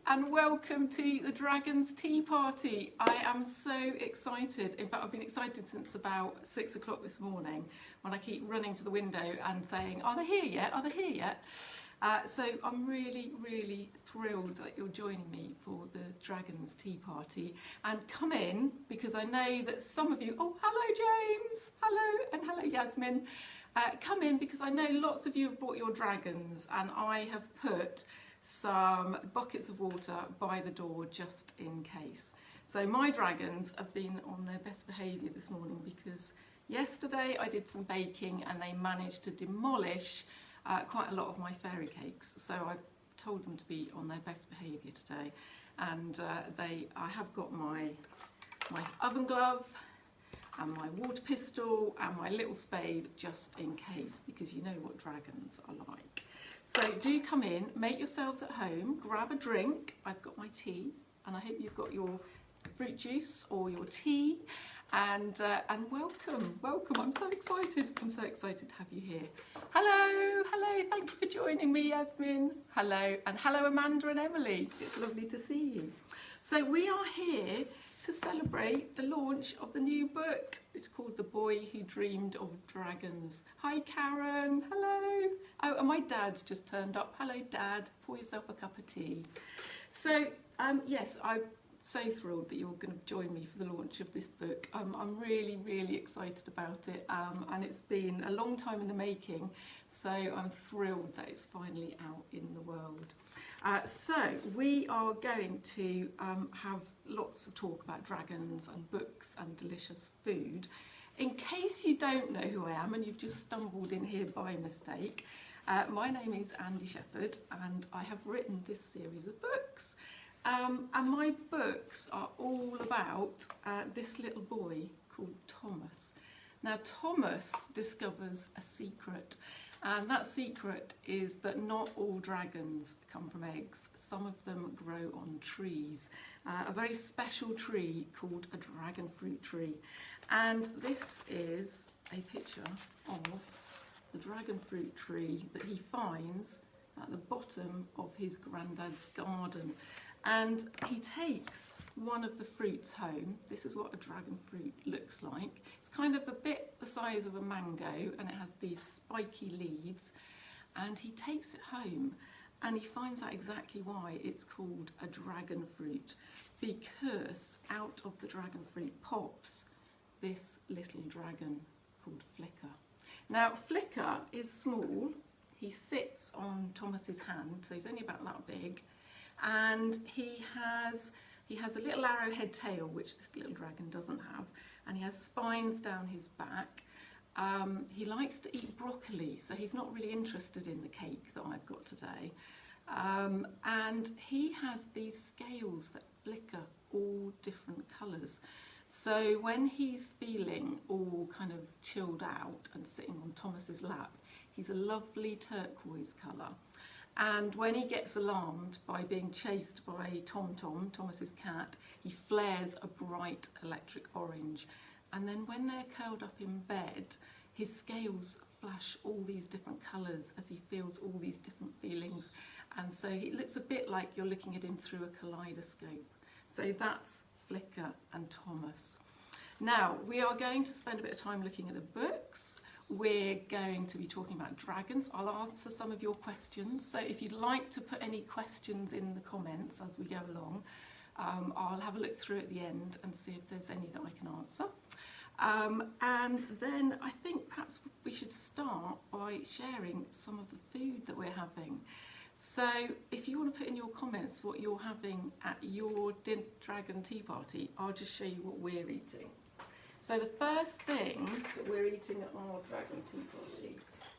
and welcome to the Dragons Tea Party. I am so excited. In fact, I've been excited since about 6 o'clock this morning when I keep running to the window and saying, are they here yet? Are they here yet? So I'm really, really thrilled that you're joining me for the Dragons Tea Party. And come in, because I know that some of you, oh, hello James, hello, and hello Yasmin. Come in because I know lots of you have brought your dragons, and I have put some buckets of water by the door just in case. So my dragons have been on their best behaviour this morning because yesterday I did some baking and they managed to demolish quite a lot of my fairy cakes. So I told them to be on their best behaviour today, and I have got my oven glove and my water pistol and my little spade just in case, because you know what dragons are like. So do come in, make yourselves at home, grab a drink. I've got my tea, and I hope you've got your fruit juice or your tea, and welcome. I'm so excited. I'm so excited to have you here. Hello, thank you for joining me, Yasmin. Hello, and hello Amanda and Emily. It's lovely to see you. So we are here to celebrate the launch of the new book. It's called The Boy Who Dreamed of Dragons. Hi Karen, hello. Oh, and my dad's just turned up. Hello Dad, pour yourself a cup of tea. So yes, I'm so thrilled that you're going to join me for the launch of this book. I'm really, really excited about it, and it's been a long time in the making, so I'm thrilled that it's finally out in the world. So we are going to have lots of talk about dragons and books and delicious food. In case you don't know who I am and you've just stumbled in here by mistake, my name is Andy Shepherd and I have written this series of books. And my books are all about this little boy called Thomas. Now Thomas discovers a secret, and that secret is that not all dragons come from eggs. Some of them grow on trees, a very special tree called a dragon fruit tree. And this is a picture of the dragon fruit tree that he finds at the bottom of his granddad's garden. And he takes one of the fruits home. This is what a dragon fruit looks like. It's kind of a bit the size of a mango, and it has these spiky leaves. And he takes it home, and he finds out exactly why it's called a dragon fruit, because out of the dragon fruit pops this little dragon called Flicker. Now Flicker is small. He sits on Thomas's hand, so he's only about that big. And he has a little arrowhead tail, which this little dragon doesn't have, and he has spines down his back. He likes to eat broccoli, so he's not really interested in the cake that I've got today. And he has these scales that flicker all different colours. So when he's feeling all kind of chilled out and sitting on Thomas's lap, he's a lovely turquoise colour. And when he gets alarmed by being chased by Tom, Thomas's cat, he flares a bright electric orange. And then when they're curled up in bed, his scales flash all these different colours as he feels all these different feelings. And so it looks a bit like you're looking at him through a kaleidoscope. So that's Flicker and Thomas. Now, we are going to spend a bit of time looking at the books. We're going to be talking about dragons. I'll answer some of your questions. So if you'd like to put any questions in the comments as we go along, I'll have a look through at the end and see if there's any that I can answer. And then I think perhaps we should start by sharing some of the food that we're having. So if you want to put in your comments what you're having at your Dragon Tea Party, I'll just show you what we're eating. So the first thing that we're eating at our Dragon Tea Party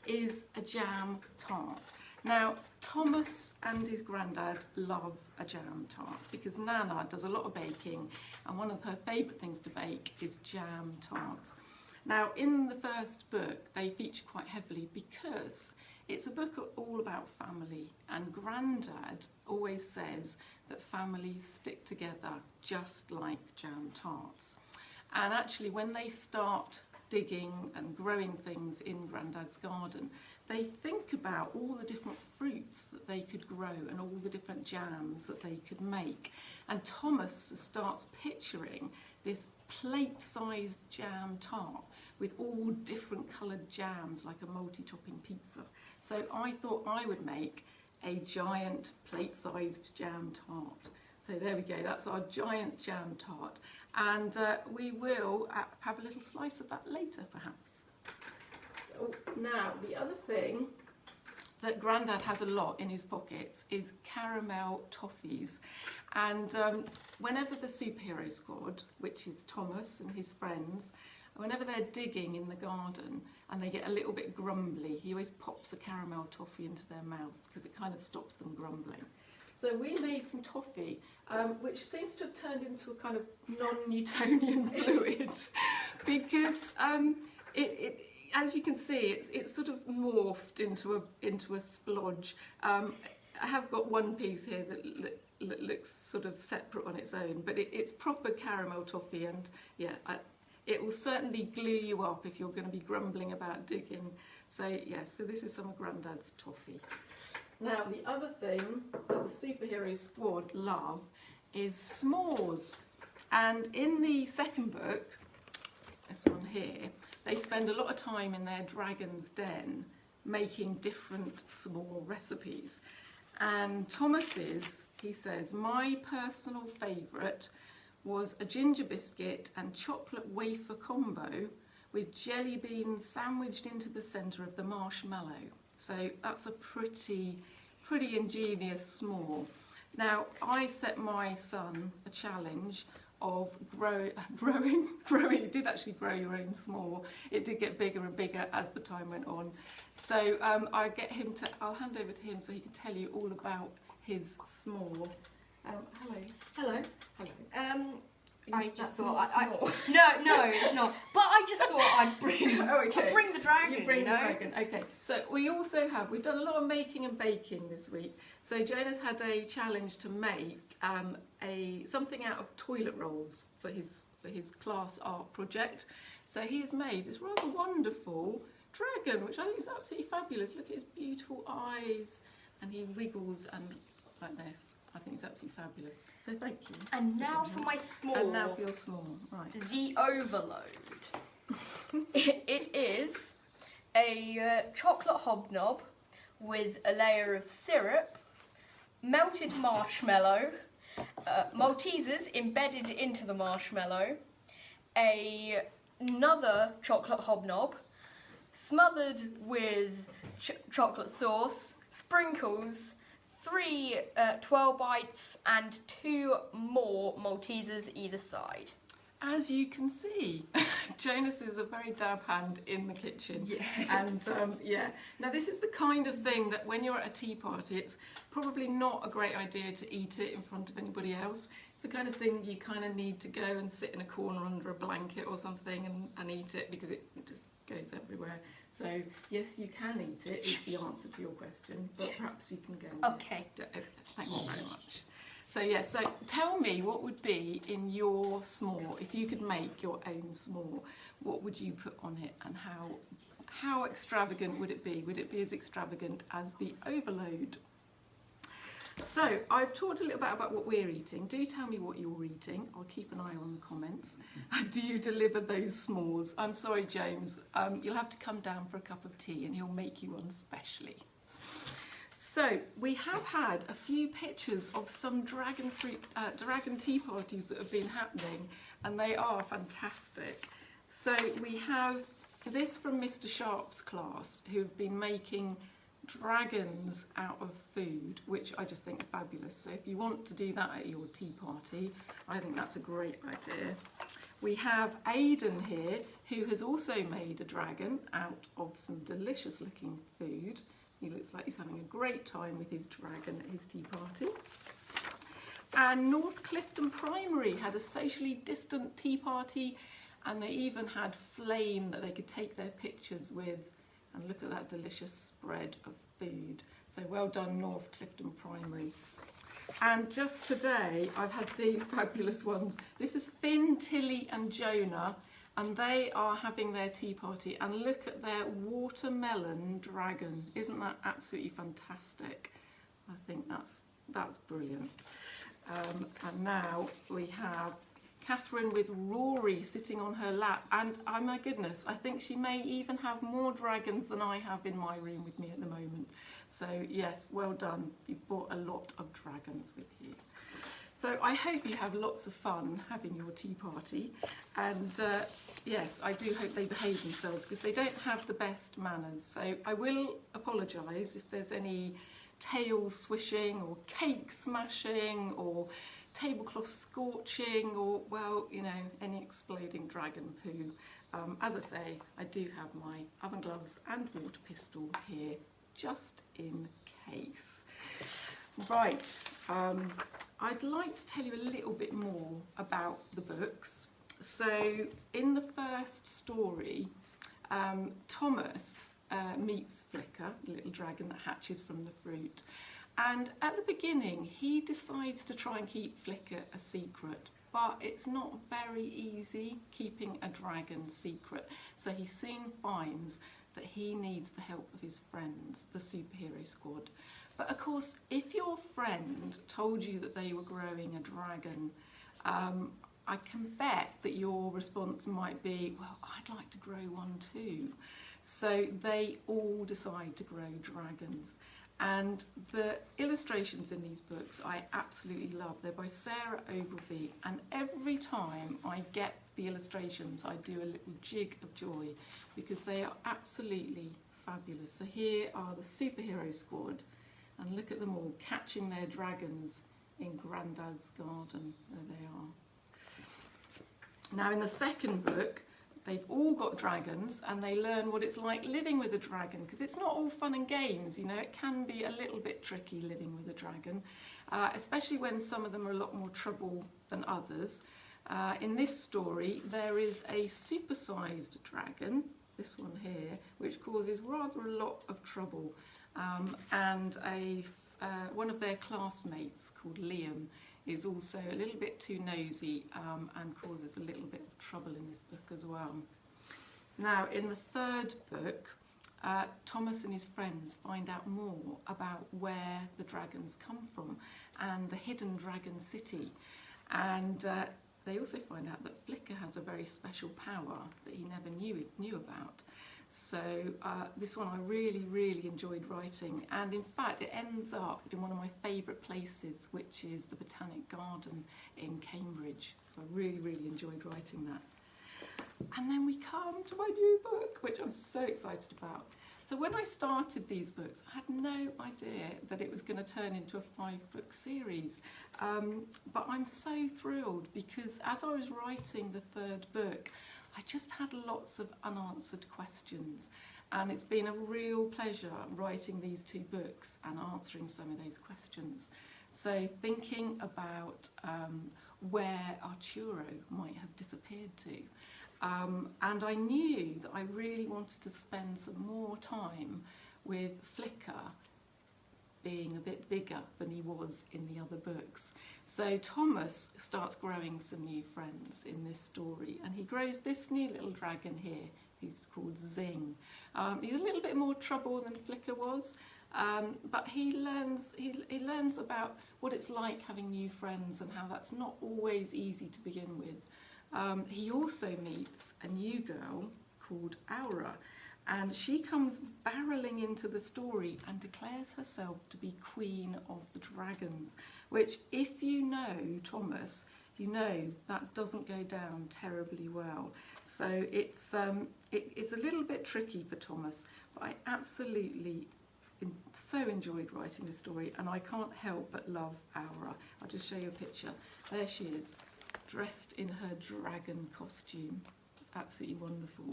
is a jam tart. Now Thomas and his granddad love a jam tart because Nana does a lot of baking, and one of her favourite things to bake is jam tarts. Now in the first book they feature quite heavily because it's a book all about family, and Grandad always says that families stick together just like jam tarts. And actually when they start digging and growing things in Grandad's garden, they think about all the different fruits that they could grow and all the different jams that they could make. And Thomas starts picturing this plate-sized jam tart with all different coloured jams, like a multi-topping pizza. So I thought I would make a giant plate-sized jam tart. So there we go, that's our giant jam tart. And we will have a little slice of that later, perhaps. Oh, now, the other thing that Grandad has a lot in his pockets is caramel toffees. And whenever the superhero squad, which is Thomas and his friends, whenever they're digging in the garden and they get a little bit grumbly, he always pops a caramel toffee into their mouths because it kind of stops them grumbling. So we made some toffee, which seems to have turned into a kind of non-Newtonian fluid because as you can see, it's sort of morphed into a splodge. I have got one piece here that looks sort of separate on its own, but it's proper caramel toffee, and yeah, it will certainly glue you up if you're going to be grumbling about digging. So yeah, so this is some of Grandad's toffee. Now, the other thing that the superhero squad love is s'mores. And in the second book, this one here, they spend a lot of time in their dragon's den making different s'more recipes. And Thomas's, he says, my personal favourite was a ginger biscuit and chocolate wafer combo with jelly beans sandwiched into the centre of the marshmallow. So that's a pretty ingenious s'more. Now, I set my son a challenge of growing. It did actually grow your own s'more. It did get bigger and bigger as the time went on. So I'll hand over to him so he can tell you all about his s'more. Hello. I just thought no, it's not. But I just thought I'd bring I'd bring the dragon. You bring the dragon. Okay. So we've done a lot of making and baking this week. So Jonas had a challenge to make something out of toilet rolls for his class art project. So he has made this rather wonderful dragon, which I think is absolutely fabulous. Look at his beautiful eyes, and he wiggles and like this. I think it's absolutely fabulous. So thank you. And now for my s'more. And now for your s'more. Right. The overload. It is a chocolate hobnob with a layer of syrup, melted marshmallow, Maltesers embedded into the marshmallow, another chocolate hobnob, smothered with chocolate sauce, sprinkles, 3 12 bites and 2 more Maltesers either side. As you can see, Jonas is a very dab hand in the kitchen. Yeah. And now this is the kind of thing that when you're at a tea party, it's probably not a great idea to eat it in front of anybody else. It's the kind of thing you kind of need to go and sit in a corner under a blanket or something and eat it because it just goes everywhere. So yes, you can eat it is the answer to your question, but perhaps you can go. Okay. Thank you very much. So yeah, so tell me what would be in your s'more, if you could make your own s'more, what would you put on it and how extravagant would it be? Would it be as extravagant as the overload? So I've talked a little bit about what we're eating. Do tell me what you're eating. I'll keep an eye on the comments. Do you deliver those s'mores? I'm sorry, James. You'll have to come down for a cup of tea and he'll make you one specially. So we have had a few pictures of some dragon tea parties that have been happening, and they are fantastic. So we have this from Mr. Sharp's class, who've been making dragons out of food, which I just think are fabulous. So if you want to do that at your tea party, I think that's a great idea. We have Aidan here, who has also made a dragon out of some delicious looking food. He looks like he's having a great time with his dragon at his tea party. And North Clifton Primary had a socially distant tea party, and they even had flame that they could take their pictures with. And look at that delicious spread of food. So well done, North Clifton Primary. And just today, I've had these fabulous ones. This is Finn, Tilly and Jonah, and they are having their tea party. And look at their watermelon dragon. Isn't that absolutely fantastic? that's brilliant. And now we have Catherine with Rory sitting on her lap, and oh my goodness, I think she may even have more dragons than I have in my room with me at the moment. So yes, well done, you've brought a lot of dragons with you. So I hope you have lots of fun having your tea party, and yes, I do hope they behave themselves, because they don't have the best manners. So I will apologise if there's any tail swishing or cake smashing or tablecloth scorching, or, well, you know, any exploding dragon poo. As I say, I do have my oven gloves and water pistol here, just in case. Right, I'd like to tell you a little bit more about the books. So in the first story, Thomas meets Flicker, the little dragon that hatches from the fruit. And at the beginning, he decides to try and keep Flicker a secret, but it's not very easy keeping a dragon secret. So he soon finds that he needs the help of his friends, the superhero squad. But of course, if your friend told you that they were growing a dragon, I can bet that your response might be, well, I'd like to grow one too. So they all decide to grow dragons. And the illustrations in these books I absolutely love. They're by Sarah Ogilvie, and every time I get the illustrations I do a little jig of joy, because they are absolutely fabulous. So here are the superhero squad, and look at them all catching their dragons in Grandad's garden. There they are. Now in the second book, they've all got dragons, and they learn what it's like living with a dragon, because it's not all fun and games, you know, it can be a little bit tricky living with a dragon, especially when some of them are a lot more trouble than others. In this story, there is a supersized dragon, this one here, which causes rather a lot of trouble, and one of their classmates called Liam is also a little bit too nosy and causes a little bit of trouble in this book as well. Now in the third book, Thomas and his friends find out more about where the dragons come from and the hidden dragon city, and they also find out that Flicker has a very special power that he never knew about. So this one I really enjoyed writing, and in fact it ends up in one of my favourite places, which is the Botanic Garden in Cambridge. So I really enjoyed writing that. And then we come to my new book, which I'm so excited about. So when I started these books, I had no idea that it was going to turn into a 5-book series. But I'm so thrilled, because as I was writing the third book, I just had lots of unanswered questions, and it's been a real pleasure writing these 2 books and answering some of those questions. So thinking about where Arturo might have disappeared to, and I knew that I really wanted to spend some more time with Flicker being a bit bigger than he was in the other books. So Thomas starts growing some new friends in this story, and he grows this new little dragon here who's called Zing. He's a little bit more trouble than Flicker was, but he learns about what it's like having new friends and how that's not always easy to begin with. He also meets a new girl called Aura, and she comes barreling into the story and declares herself to be Queen of the Dragons, which, if you know Thomas, you know that doesn't go down terribly well. So it's a little bit tricky for Thomas, but I absolutely so enjoyed writing this story, and I can't help but love Aura. I'll just show you a picture. There she is, dressed in her dragon costume. Absolutely wonderful.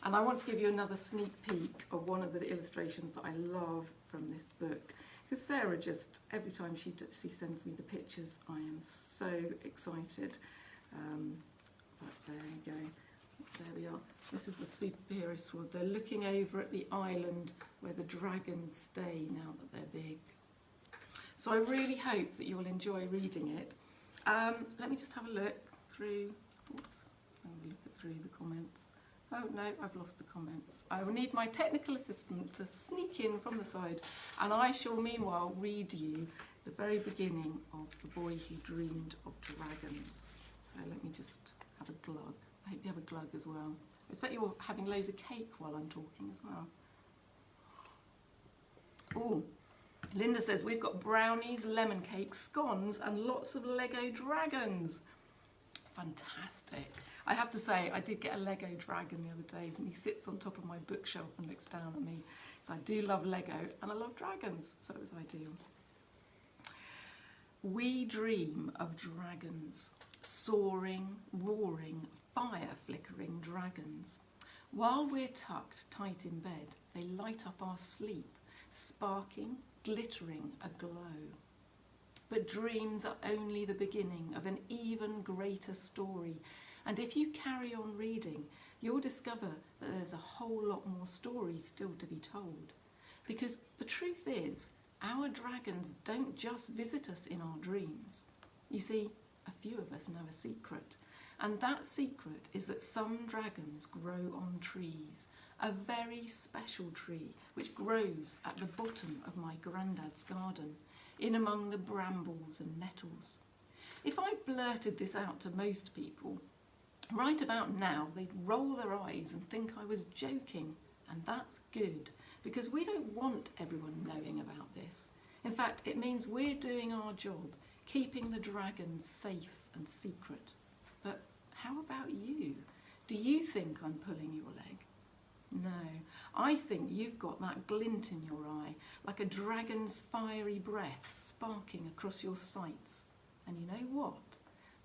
And I want to give you another sneak peek of one of the illustrations that I love from this book, because Sarah just, every time she sends me the pictures, I am so excited. But there you go, there we are. This is the superhero squad. They're looking over at the island where the dragons stay now that they're big. So I really hope that you'll enjoy reading it. Let me just have a look through, oops, through the comments. Oh no, I've lost the comments. I will need my technical assistant to sneak in from the side, and I shall meanwhile read you the very beginning of The Boy Who Dreamed of Dragons. So let me just have a glug. I hope you have a glug as well. I expect you're having loads of cake while I'm talking as well. Oh, Linda says we've got brownies, lemon cake, scones and lots of Lego dragons. Fantastic. I have to say, I did get a Lego dragon the other day, and he sits on top of my bookshelf and looks down at me. So I do love Lego and I love dragons, so it was ideal. We dream of dragons, soaring, roaring, fire-flickering dragons. While we're tucked tight in bed, they light up our sleep, sparking, glittering, aglow. But dreams are only the beginning of an even greater story, and if you carry on reading, you'll discover that there's a whole lot more stories still to be told. Because the truth is, our dragons don't just visit us in our dreams. You see, a few of us know a secret, and that secret is that some dragons grow on trees, a very special tree which grows at the bottom of my granddad's garden, in among the brambles and nettles. If I blurted this out to most people, right about now they'd roll their eyes and think I was joking, and that's good, because we don't want everyone knowing about this. In fact, it means we're doing our job, keeping the dragons safe and secret. But how about you? Do you think I'm pulling your leg? No, I think you've got that glint in your eye, like a dragon's fiery breath sparking across your sights. And you know what?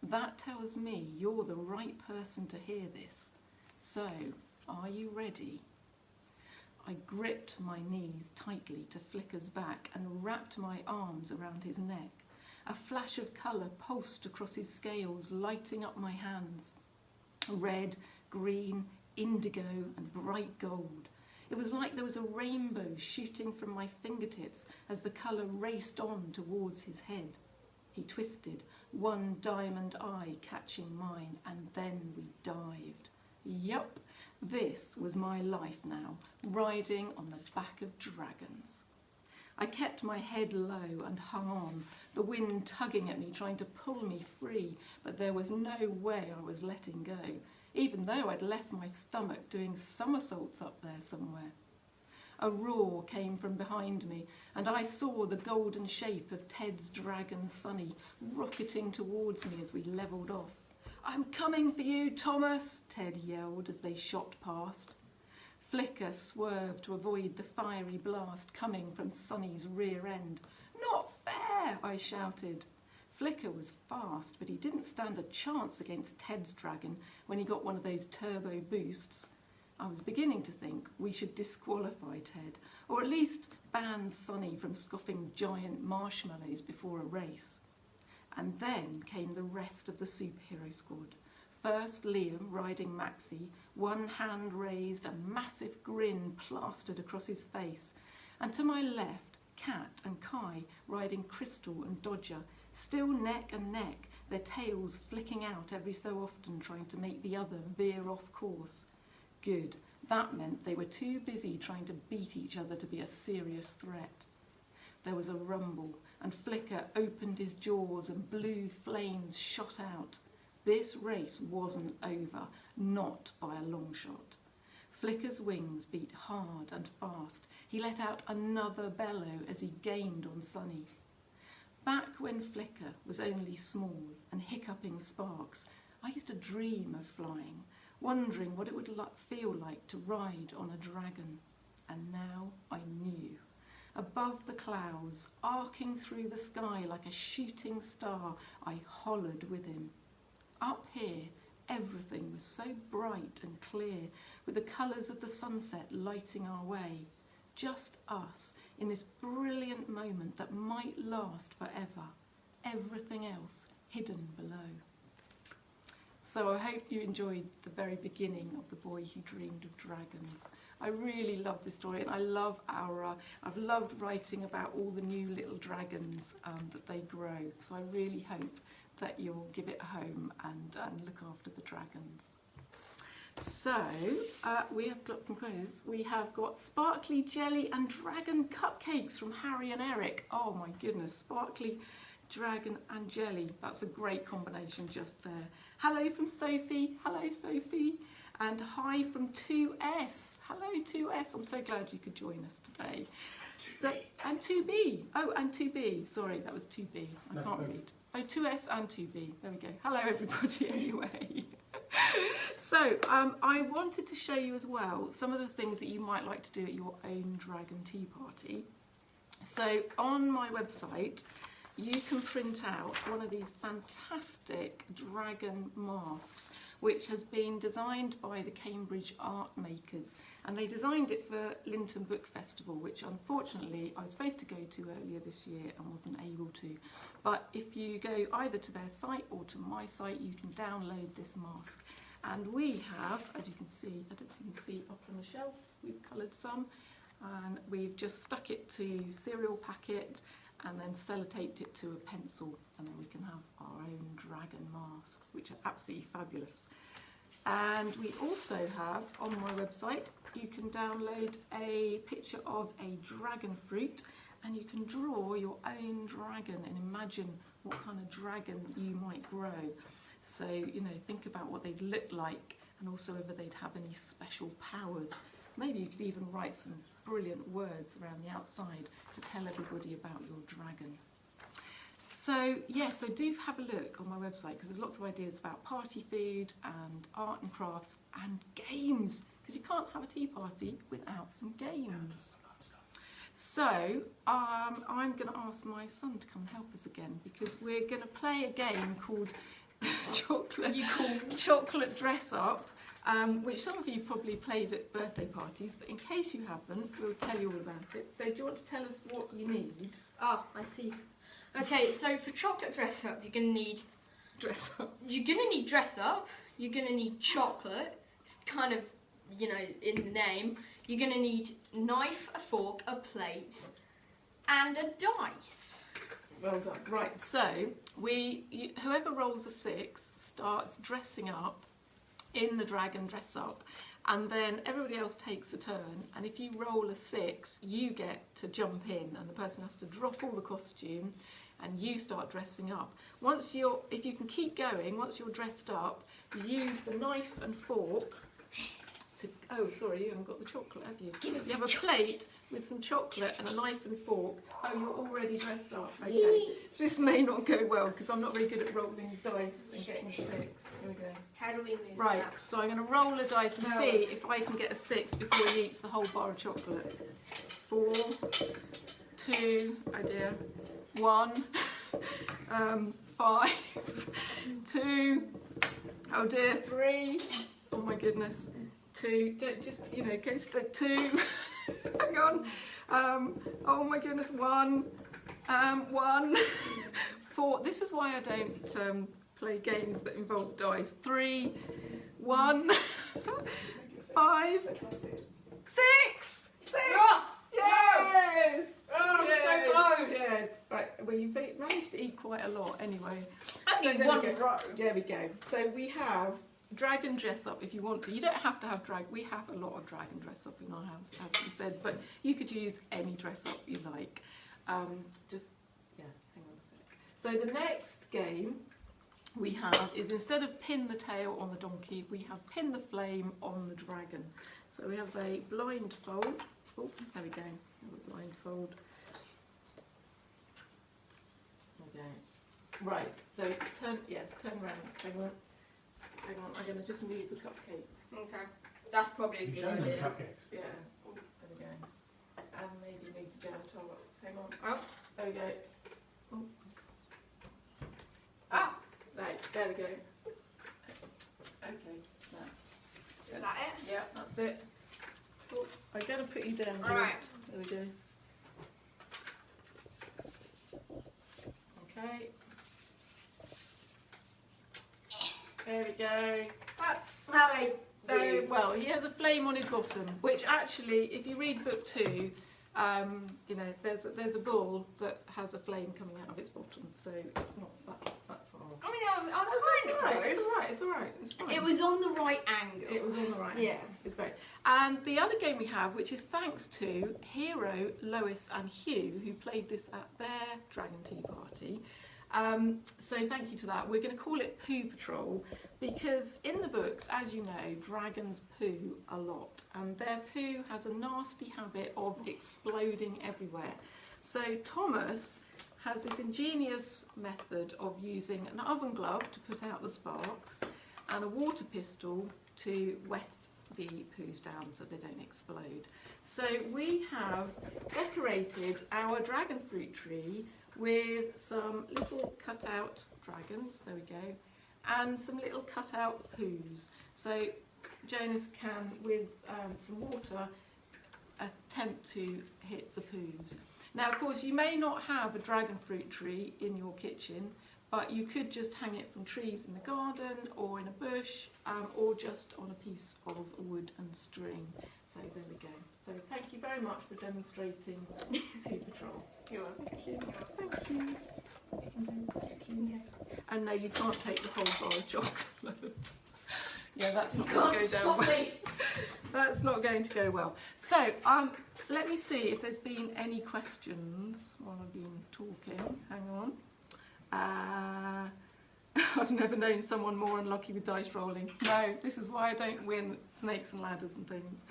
That tells me you're the right person to hear this. So, are you ready? I gripped my knees tightly to Flicker's back and wrapped my arms around his neck. A flash of colour pulsed across his scales, lighting up my hands. Red, green, indigo and bright gold. It was like there was a rainbow shooting from my fingertips as the colour raced on towards his head. He twisted, one diamond eye catching mine, and then we dived. Yup, this was my life now, riding on the back of dragons. I kept my head low and hung on, the wind tugging at me, trying to pull me free, but there was no way I was letting go, even though I'd left my stomach doing somersaults up there somewhere. A roar came from behind me, and I saw the golden shape of Ted's dragon Sonny rocketing towards me as we levelled off. "I'm coming for you, Thomas," Ted yelled as they shot past. Flicker swerved to avoid the fiery blast coming from Sonny's rear end. "Not fair," I shouted. Flicker was fast, but he didn't stand a chance against Ted's dragon when he got one of those turbo boosts. I was beginning to think we should disqualify Ted, or at least ban Sonny from scoffing giant marshmallows before a race. And then came the rest of the superhero squad. First Liam riding Maxie, one hand raised, a massive grin plastered across his face. And to my left, Kat and Kai riding Crystal and Dodger, still neck and neck, their tails flicking out every so often trying to make the other veer off course. Good, that meant they were too busy trying to beat each other to be a serious threat. There was a rumble, and Flicker opened his jaws and blue flames shot out. This race wasn't over, not by a long shot. Flicker's wings beat hard and fast. He let out another bellow as he gained on Sonny. Back when Flicker was only small and hiccuping sparks, I used to dream of flying, wondering what it would feel like to ride on a dragon. And now I knew. Above the clouds, arcing through the sky like a shooting star, I hollered with him. Up here, everything was so bright and clear, with the colours of the sunset lighting our way. Just us, in this brilliant moment that might last forever. Everything else hidden below. So I hope you enjoyed the very beginning of The Boy Who Dreamed of Dragons. I really love this story, and I love Aura. I've loved writing about all the new little dragons that they grow. So I really hope that you'll give it a home and look after the dragons. So, we have got some quizzes. We have got sparkly jelly and dragon cupcakes from Harry and Eric. Oh my goodness, sparkly dragon and jelly. That's a great combination just there. Hello from Sophie. Hello, Sophie. And hi from 2S. Hello, 2S. I'm so glad you could join us today. So, and 2B. Oh, and 2B. Sorry, that was 2B. I can't read. Oh, 2S and 2B. There we go. Hello, everybody, anyway. So, I wanted to show you as well some of the things that you might like to do at your own dragon tea party. So, on my website, you can print out one of these fantastic dragon masks, which has been designed by the Cambridge art makers, and they designed it for Linton Book Festival, which unfortunately I was supposed to go to earlier this year and wasn't able to. But if you go either to their site or to my site, you can download this mask. And we have, as you can see, I don't know if you can see up on the shelf, we've coloured some, and we've just stuck it to cereal packet and then sellotaped it to a pencil, and then we can have our own dragon masks, which are absolutely fabulous. And we also have, on my website, you can download a picture of a dragon fruit, and you can draw your own dragon and imagine what kind of dragon you might grow. So, you know, think about what they'd look like, and also whether they'd have any special powers. Maybe you could even write some brilliant words around the outside to tell everybody about your dragon. So yes, so do have a look on my website, because there's lots of ideas about party food and art and crafts and games, because you can't have a tea party without some games. So I'm going to ask my son to come and help us again, because we're going to play a game called chocolate dress up. Which some of you probably played at birthday parties, but in case you haven't, we'll tell you all about it. So do you want to tell us what you need? Oh, I see. Okay, so for chocolate dress up, you're going to need Dress up. You're going to need dress up. You're going to need chocolate. It's kind of, you know, in the name. You're going to need a knife, a fork, a plate, and a dice. Well done. Right, so whoever rolls a 6 starts dressing up in the dragon dress up, and then everybody else takes a turn, and if you roll a 6 you get to jump in, and the person has to drop all the costume and you start dressing up. If you can keep going, once you're dressed up, you use the knife and fork to, oh sorry, you haven't got the chocolate, have you? You have a plate with some chocolate and a knife and fork. Oh, you're already dressed up. Okay. This may not go well because I'm not very good at rolling dice and getting a 6. Here we go. How do we move Right, that? so I'm going to roll a dice and see if I can get a 6 before he eats the whole bar of chocolate. 4, 2, oh dear, 1, 5, 2, oh dear, 3, oh my goodness, 2, don't just, you know, go to 2, hang on, oh my goodness, 1, 1, 4, this is why I don't play games that involve dice, 3, 1, 5, 6, Oh, yes! Oh, Yes! so close! Yes! Right, well you've managed to eat quite a lot anyway. That's So in there one we go. row. There we go. So we have dragon dress up if you want to. You don't have to have we have a lot of dragon dress up in our house, as we said, but you could use any dress up you like. Just, yeah, hang on a sec. So the next game we have is, instead of pin the tail on the donkey, we have pin the flame on the dragon. So we have a blindfold. Oh, there we go. We have a blindfold. Okay. Right. So turn around. Hang on. I'm going to just move the cupcakes. Okay. That's probably a You good showing them idea. cupcakes? Yeah. Oh, there we go. And maybe move the jam tarts. Hang on. Oh. There we go. Oh. Ah! Right. There we go. Okay. Is that it? Yeah, that's it. Oh, I'm going to put you down. Jill. Right. There we go. Okay. There we go. That's how I Very well. He has a flame on his bottom, which actually, if you read book 2, you know, there's a bull that has a flame coming out of its bottom, so it's not that far. Oh. I mean, I was kind of close. It's all right. It's fine. It was on the right angle. It was on the right. Yeah. It's great. And the other game we have, which is thanks to Hero, Lois and Hugh, who played this at their Dragon Tea Party. So thank you to that. We're going to call it Poo Patrol because in the books, as you know, dragons poo a lot. And their poo has a nasty habit of exploding everywhere. So Thomas has this ingenious method of using an oven glove to put out the sparks and a water pistol to wet the poos down so they don't explode. So we have decorated our dragon fruit tree with some little cut-out dragons, there we go, and some little cut-out poos. So Jonas can, with some water, attempt to hit the poos. Now, of course, you may not have a dragon fruit tree in your kitchen, but you could just hang it from trees in the garden or in a bush or just on a piece of wood and string. So there we go. So thank you very much for demonstrating Poo Patrol. You're welcome. Thank you. Thank you. And no, you can't take the whole bar of chocolate. Yeah, that's not going to go down well. That's not going to go well. So, let me see if there's been any questions while I've been talking. Hang on. I've never known someone more unlucky with dice rolling. No, this is why I don't win snakes and ladders and things.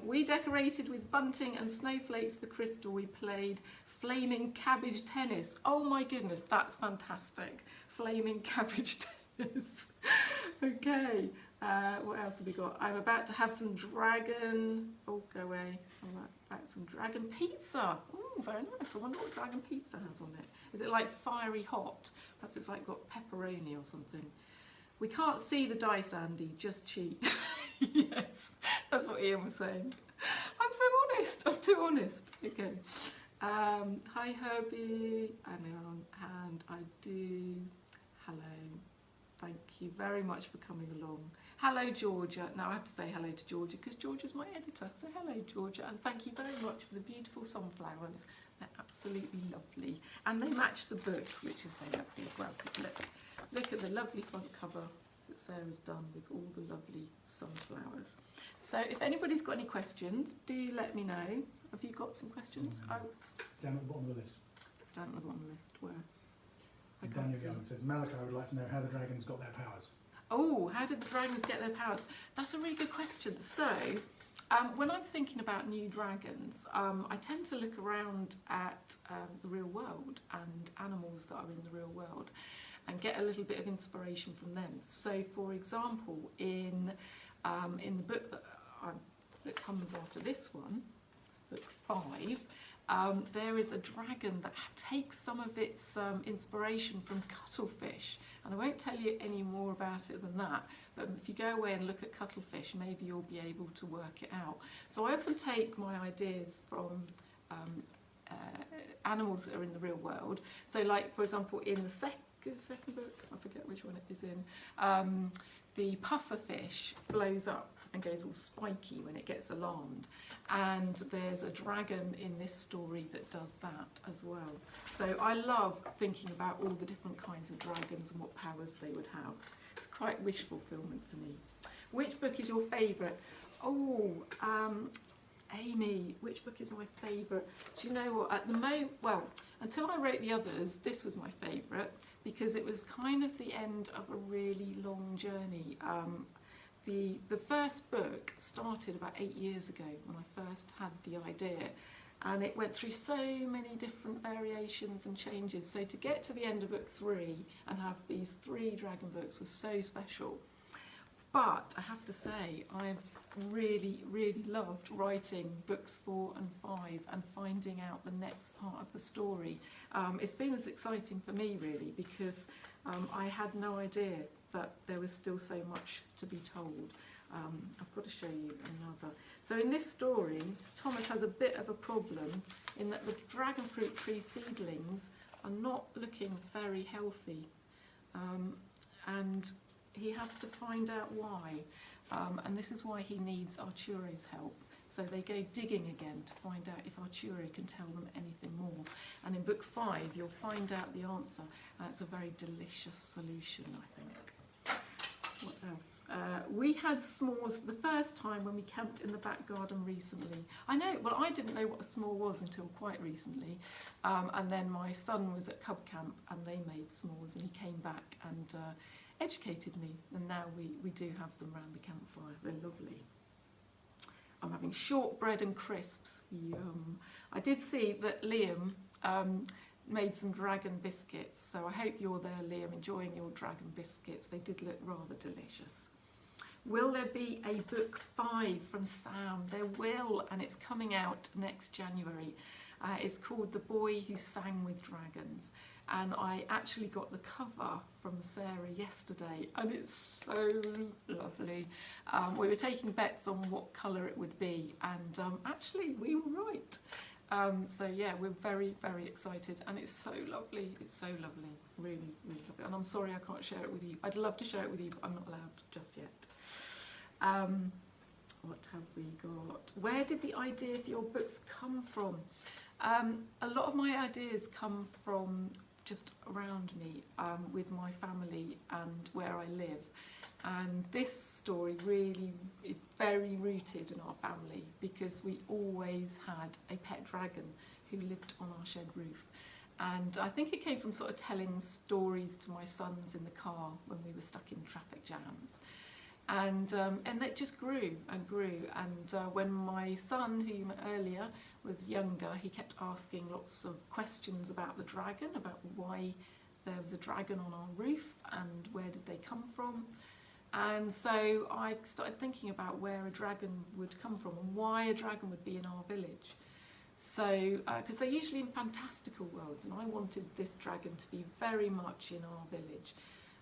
We decorated with bunting and snowflakes for Crystal. We played flaming cabbage tennis. Oh my goodness, that's fantastic. Flaming cabbage tennis. Okay, what else have we got? I'm about to have some dragon... Oh, go away. I'm about some dragon pizza. Oh, very nice. I wonder what dragon pizza has on it. Is it like fiery hot? Perhaps it's like got pepperoni or something. We can't see the dice, Andy. Just cheat. Yes, that's what Ian was saying. I'm so honest. I'm too honest. Okay. Hi, Herbie. And I do. Hello. Thank you very much for coming along. Hello, Georgia. Now I have to say hello to Georgia because Georgia's my editor. So hello, Georgia, and thank you very much for the beautiful sunflowers. They're absolutely lovely, and they match the book, which is so lovely as well. Because look at the lovely front cover that Sarah's done with all the lovely sunflowers. So if anybody's got any questions, do let me know. Have you got some questions? Oh, Down at the bottom of the list. down at the bottom of the list. Where? I can't Daniel see. Young says, Malachi would like to know how the dragons got their powers. Oh, how did the dragons get their powers? That's a really good question. So, when I'm thinking about new dragons, I tend to look around at the real world and animals that are in the real world and get a little bit of inspiration from them. So, for example, in the book that comes after this one, book 5, there is a dragon that takes some of its inspiration from cuttlefish, and I won't tell you any more about it than that, but if you go away and look at cuttlefish, maybe you'll be able to work it out. So I often take my ideas from animals that are in the real world. So like, for example, in the second book, I forget which one it is in, the pufferfish blows up and goes all spiky when it gets alarmed, and there's a dragon in this story that does that as well. So I love thinking about all the different kinds of dragons and what powers they would have. It's quite wish fulfillment for me. Which book is your favourite? Oh, Amy, which book is my favourite? Do you know what, at the moment, well, until I wrote the others, this was my favourite because it was kind of the end of a really long journey. The first book started about 8 years ago when I first had the idea, and it went through so many different variations and changes. So to get to the end of book 3 and have these 3 dragon books was so special. But I have to say, I've really, really loved writing books 4 and 5 and finding out the next part of the story. It's been as exciting for me, really, because I had no idea that there was still so much to be told. I've got to show you another. So in this story, Thomas has a bit of a problem in that the dragon fruit tree seedlings are not looking very healthy. And he has to find out why. And this is why he needs Arturo's help. So they go digging again to find out if Arturo can tell them anything more. And in book 5, you'll find out the answer. It's a very delicious solution, I think. What else? We had s'mores for the first time when we camped in the back garden recently. I know, well, I didn't know what a s'more was until quite recently. And then my son was at Cub Camp and they made s'mores, and he came back and educated me. And now we do have them round the campfire. They're lovely. I'm having shortbread and crisps. Yum. I did see that Liam made some dragon biscuits, so I hope you're there, Liam, enjoying your dragon biscuits. They did look rather delicious. Will there be a book 5 from Sam? There will, and it's coming out next January. It's called The Boy Who Sang with Dragons, and I actually got the cover from Sarah yesterday, and it's so lovely. We were taking bets on what colour it would be, and actually we were right. So yeah, we're very, very excited, and it's so lovely. It's so lovely, really, really lovely. And I'm sorry I can't share it with you. I'd love to share it with you, but I'm not allowed just yet. What have we got? Where did the idea for your books come from? A lot of my ideas come from just around me, with my family and where I live. And this story really is very rooted in our family, because we always had a pet dragon who lived on our shed roof. And I think it came from sort of telling stories to my sons in the car when we were stuck in traffic jams. And it just grew and grew. And when my son, who you met earlier, was younger, he kept asking lots of questions about the dragon, about why there was a dragon on our roof and where did they come from. And so I started thinking about where a dragon would come from and why a dragon would be in our village. So, because they're usually in fantastical worlds, and I wanted this dragon to be very much in our village.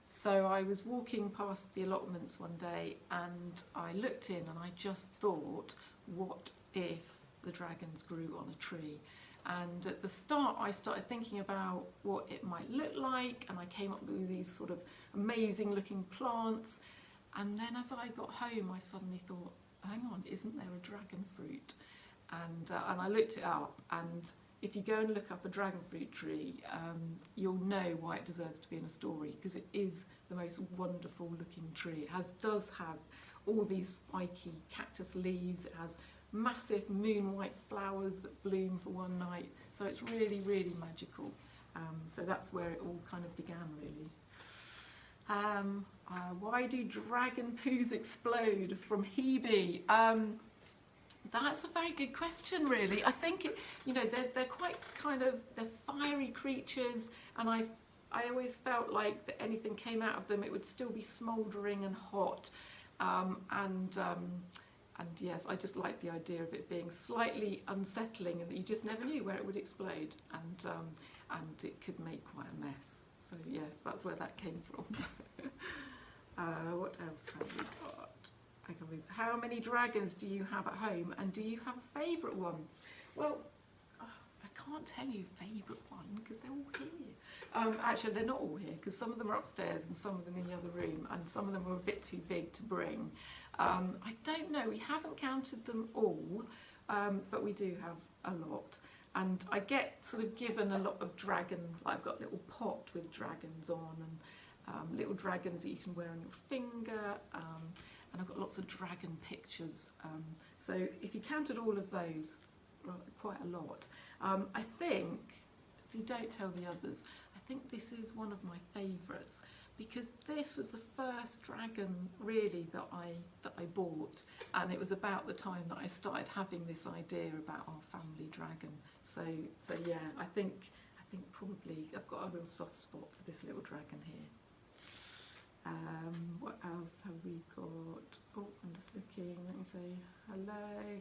So I was walking past the allotments one day and I looked in and I just thought, what if the dragons grew on a tree? And at the start I started thinking about what it might look like, and I came up with these sort of amazing looking plants. And then as I got home I suddenly thought, hang on, isn't there a dragon fruit? And I looked it up, and if you go and look up a dragon fruit tree, you'll know why it deserves to be in a story, because it is the most wonderful looking tree. It does have all these spiky cactus leaves, it has massive moon white flowers that bloom for one night, so it's really, really magical. So that's where it all kind of began, really. Why do dragon poos explode? From Hebe. That's a very good question, really. I think, they're quite they're fiery creatures, and I always felt like that anything came out of them, it would still be smouldering and hot. And yes, I just like the idea of it being slightly unsettling, and that you just never knew where it would explode, and it could make quite a mess. So yes, that's where that came from. What else have we got? How many dragons do you have at home, and do you have a favourite one? Well, I can't tell you a favourite one because they're all here. Actually, they're not all here, because some of them are upstairs and some of them in the other room, and some of them are a bit too big to bring. I don't know, we haven't counted them all, but we do have a lot. And I get sort of given a lot of dragon, like I've got a little pot with dragons on, and little dragons that you can wear on your finger, and I've got lots of dragon pictures. So if you counted all of those, quite a lot. I think, if you don't tell the others, I think this is one of my favourites, because this was the first dragon really that I bought, and it was about the time that I started having this idea about our family dragon. So yeah, I think probably I've got a real soft spot for this little dragon here. What else have we got? Oh, I'm just looking. Let me say hello.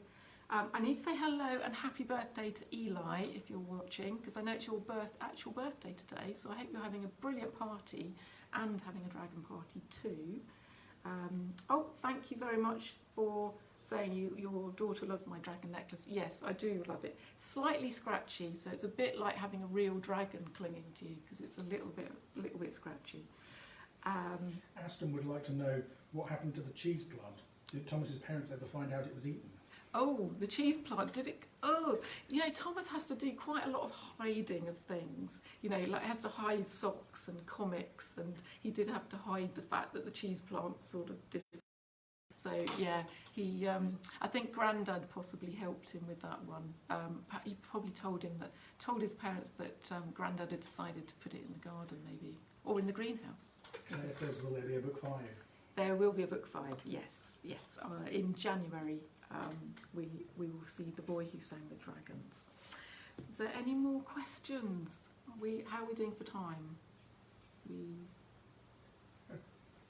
I need to say hello and happy birthday to Eli if you're watching, because I know it's your actual birthday today, so I hope you're having a brilliant party and having a dragon party too. Oh, thank you very much for saying your daughter loves my dragon necklace. Yes, I do love it. Slightly scratchy, so it's a bit like having a real dragon clinging to you, because it's a little bit scratchy. Aston would like to know what happened to the cheese plant. Did Thomas's parents ever find out it was eaten? Oh, the cheese plant, did it? Oh, you know, Thomas has to do quite a lot of hiding of things. You know, like has to hide socks and comics, and he did have to hide the fact that the cheese plant sort of so yeah, he. I think Grandad possibly helped him with that one. He probably told his parents that Grandad had decided to put it in the garden, maybe, or in the greenhouse. It says, will there be a book 5? There will be a book 5. Yes. In January, we will see The Boy Who Sang the Dragons. Is there any more questions? How are we doing for time?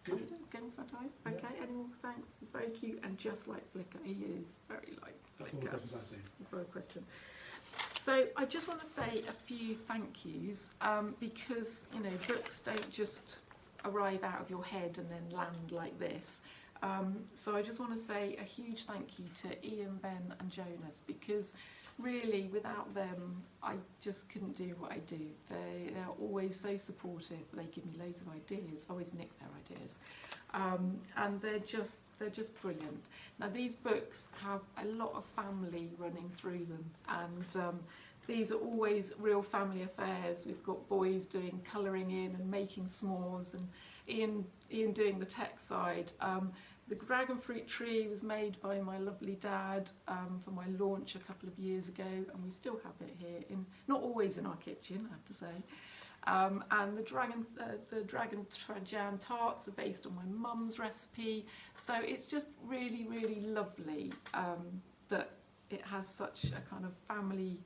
Good. Going for time? Yeah. Okay, any more? Thanks. He's very cute and just like Flicker. He is very like That's all the Flicker. questions I've seen. That's a good question. So I just want to say a few thank yous because, you know, books don't just arrive out of your head and then land like this. So I just want to say a huge thank you to Ian, Ben and Jonas, because really without them I just couldn't do what I do. They're always so supportive. They give me loads of ideas. I always nick their ideas. And they're just brilliant. Now these books have a lot of family running through them, and these are always real family affairs. We've got boys doing colouring in and making s'mores, and Ian doing the tech side. The dragon fruit tree was made by my lovely dad for my launch a couple of years ago, and we still have it here, not always in our kitchen, I have to say. And the dragon jam tarts are based on my mum's recipe, so it's just really, really lovely that it has such a kind of family.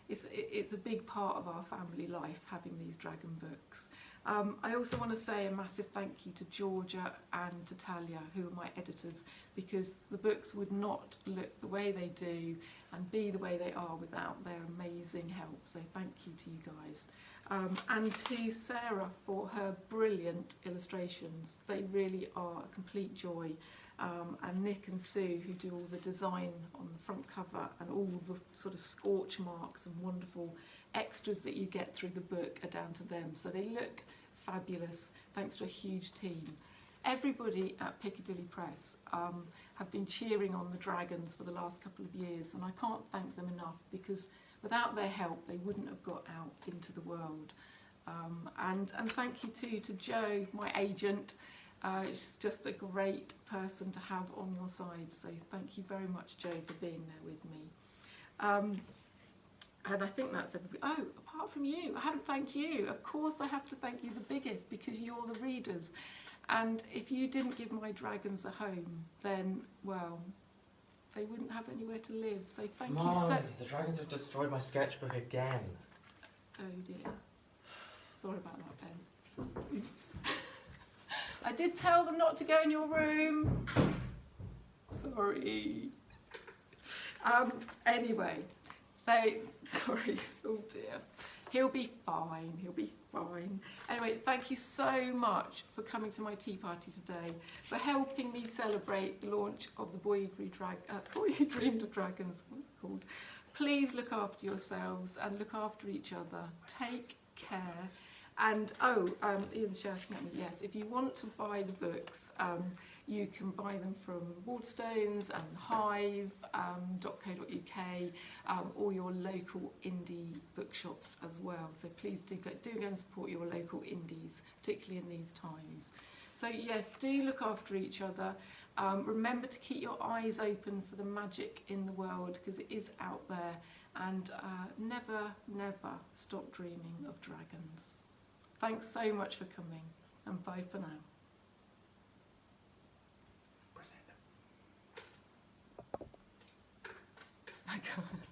It's a big part of our family life, having these dragon books. I also want to say a massive thank you to Georgia and to Talia, who are my editors, because the books would not look the way they do and be the way they are without their amazing help. So thank you to you guys. And to Sarah for her brilliant illustrations. They really are a complete joy. And Nick and Sue, who do all the design on the front cover and all the sort of scorch marks and wonderful extras that you get through the book, are down to them. So they look fabulous, thanks to a huge team. Everybody at Piccadilly Press have been cheering on the dragons for the last couple of years, and I can't thank them enough, because without their help they wouldn't have got out into the world. And thank you too to Joe, my agent. She's just a great person to have on your side, so thank you very much, Joe, for being there with me. And I think that's everybody. Oh, apart from you, I haven't thanked you. Of course I have to thank you the biggest, because you're the readers. And if you didn't give my dragons a home, then, well, they wouldn't have anywhere to live. So thank you so... Mom, the dragons have destroyed my sketchbook again. Oh dear. Sorry about that, Ben. Oops. I did tell them not to go in your room. Sorry. Anyway, sorry, oh dear. He'll be fine, he'll be fine. Anyway, thank you so much for coming to my tea party today, for helping me celebrate the launch of The Boy Who Dreamed of Dragons, what's it called? Please look after yourselves and look after each other. Take care. And Ian's shouting at me, yes, if you want to buy the books, you can buy them from Waterstones and Hive.co.uk, or your local indie bookshops as well. So please do go and support your local indies, particularly in these times. So yes, do look after each other. Remember to keep your eyes open for the magic in the world, because it is out there. And never, never stop dreaming of dragons. Thanks so much for coming, and bye for now. I can't.